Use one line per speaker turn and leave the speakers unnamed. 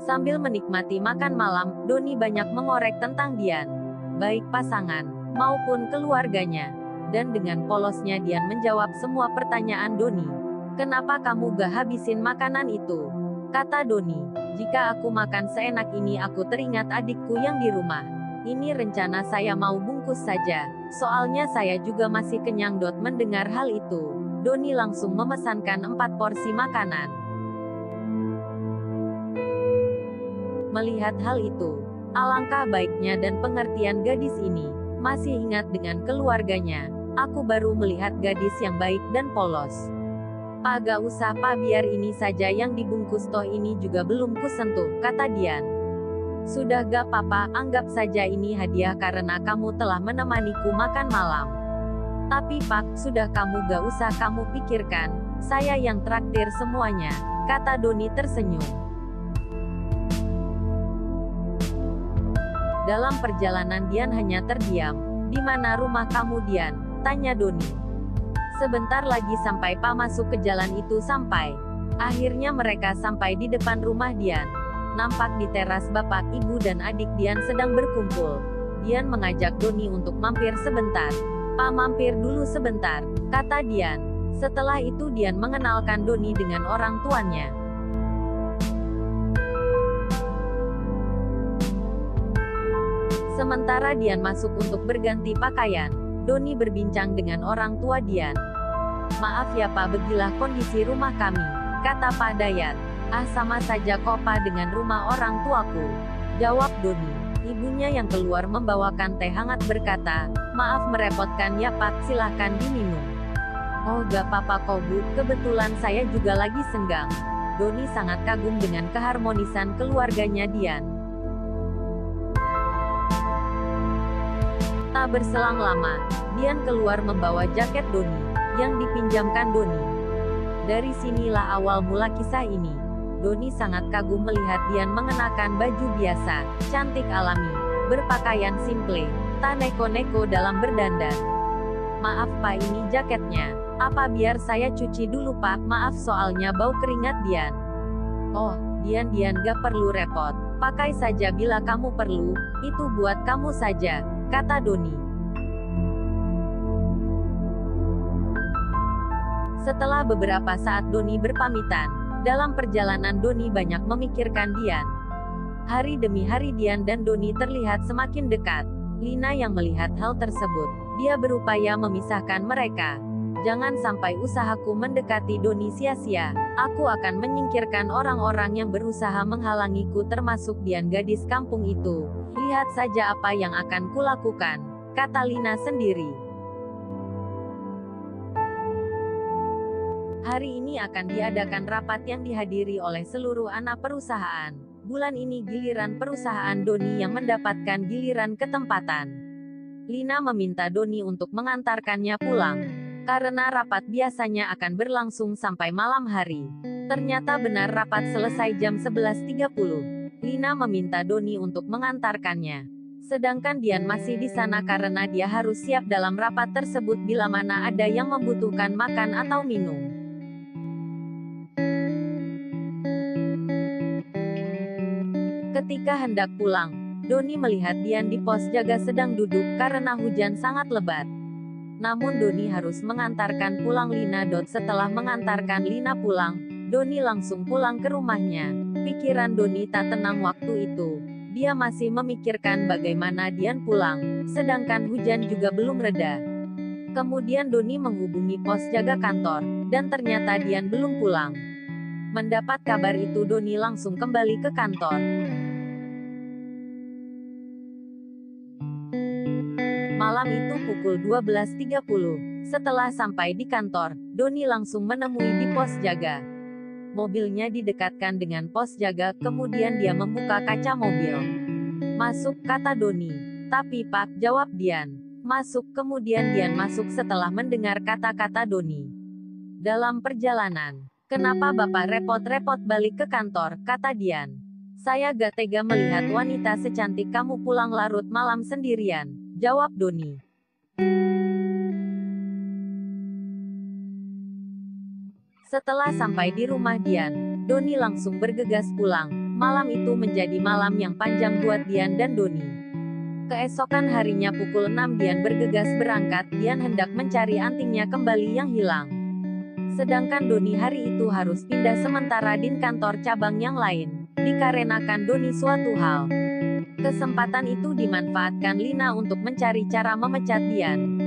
Sambil menikmati makan malam, Doni banyak mengorek tentang Dian, baik pasangan maupun keluarganya. Dan dengan polosnya Dian menjawab semua pertanyaan Doni. "Kenapa kamu gak habisin makanan itu?" kata Doni. "Jika aku makan seenak ini aku teringat adikku yang di rumah. Ini rencana saya mau bungkus saja. Soalnya saya juga masih kenyang." Mendengar hal itu, Doni langsung memesankan 4 porsi makanan. Melihat hal itu, alangkah baiknya dan pengertian gadis ini. Masih ingat dengan keluarganya. "Aku baru melihat gadis yang baik dan polos. Pak, gak usah Pak, biar ini saja yang dibungkus, toh ini juga belum kusentuh," kata Dian. "Sudah gak apa-apa, anggap saja ini hadiah karena kamu telah menemaniku makan malam. Tapi Pak, sudah kamu gak usah kamu pikirkan, saya yang traktir semuanya," kata Doni tersenyum. Dalam perjalanan Dian hanya terdiam. "Di mana rumah kamu Dian?" tanya Doni. "Sebentar lagi sampai Pak." Masuk ke jalan itu sampai. Akhirnya mereka sampai di depan rumah Dian. Nampak di teras bapak, ibu dan adik Dian sedang berkumpul. Dian mengajak Doni untuk mampir sebentar. "Pak, mampir dulu sebentar," kata Dian. Setelah itu Dian mengenalkan Doni dengan orang tuanya. Sementara Dian masuk untuk berganti pakaian, Doni berbincang dengan orang tua Dian. "Maaf ya Pak, beginilah kondisi rumah kami," kata Pak Dayat. "Ah, sama saja kok Pak dengan rumah orang tuaku," jawab Doni. Ibunya yang keluar membawakan teh hangat berkata, "Maaf merepotkan ya Pak, silahkan diminum." "Oh gak apa-apa kok Bu, kebetulan saya juga lagi senggang." Doni sangat kagum dengan keharmonisan keluarganya Dian. Tak berselang lama, Dian keluar membawa jaket Doni, yang dipinjamkan Doni. Dari sinilah awal mula kisah ini. Doni sangat kagum melihat Dian mengenakan baju biasa, cantik alami, berpakaian simple, tak neko-neko dalam berdandan. "Maaf Pak, ini jaketnya. Apa biar saya cuci dulu Pak?" "Maaf soalnya bau keringat Dian." "Oh, Dian gak perlu repot. Pakai saja bila kamu perlu, itu buat kamu saja," kata Doni. Setelah beberapa saat Doni berpamitan, dalam perjalanan Doni banyak memikirkan Dian. Hari demi hari Dian dan Doni terlihat semakin dekat. Lina yang melihat hal tersebut, dia berupaya memisahkan mereka. "Jangan sampai usahaku mendekati Doni sia-sia. Aku akan menyingkirkan orang-orang yang berusaha menghalangiku termasuk Dian gadis kampung itu. Lihat saja apa yang akan kulakukan," kata Lina sendiri. Hari ini akan diadakan rapat yang dihadiri oleh seluruh anak perusahaan. Bulan ini giliran perusahaan Doni yang mendapatkan giliran ketempatan. Lina meminta Doni untuk mengantarkannya pulang. Karena rapat biasanya akan berlangsung sampai malam hari. Ternyata benar rapat selesai jam 11.30. Lina meminta Doni untuk mengantarkannya. Sedangkan Dian masih di sana karena dia harus siap dalam rapat tersebut bila mana ada yang membutuhkan makan atau minum. Ketika hendak pulang, Doni melihat Dian di pos jaga sedang duduk karena hujan sangat lebat. Namun Doni harus mengantarkan pulang Lina. Setelah mengantarkan Lina pulang, Doni langsung pulang ke rumahnya. Pikiran Doni tak tenang waktu itu. Dia masih memikirkan bagaimana Dian pulang, sedangkan hujan juga belum reda. Kemudian Doni menghubungi pos jaga kantor, dan ternyata Dian belum pulang. Mendapat kabar itu Doni langsung kembali ke kantor. Malam itu pukul 12.30. Setelah sampai di kantor, Doni langsung menemui di pos jaga. Mobilnya didekatkan dengan pos jaga, kemudian dia membuka kaca mobil. "Masuk," kata Doni. "Tapi Pak," jawab Dian. "Masuk." Kemudian Dian masuk setelah mendengar kata-kata Doni. Dalam perjalanan, "Kenapa Bapak repot-repot balik ke kantor?" kata Dian. "Saya gak tega melihat wanita secantik kamu pulang larut malam sendirian," jawab Doni. Setelah sampai di rumah Dian, Doni langsung bergegas pulang. Malam itu menjadi malam yang panjang buat Dian dan Doni. Keesokan harinya pukul 6 Dian bergegas berangkat. Dian hendak mencari antingnya kembali yang hilang. Sedangkan Doni hari itu harus pindah sementara di kantor cabang yang lain, dikarenakan Doni suatu hal. Kesempatan itu dimanfaatkan Lina untuk mencari cara memecat Dian.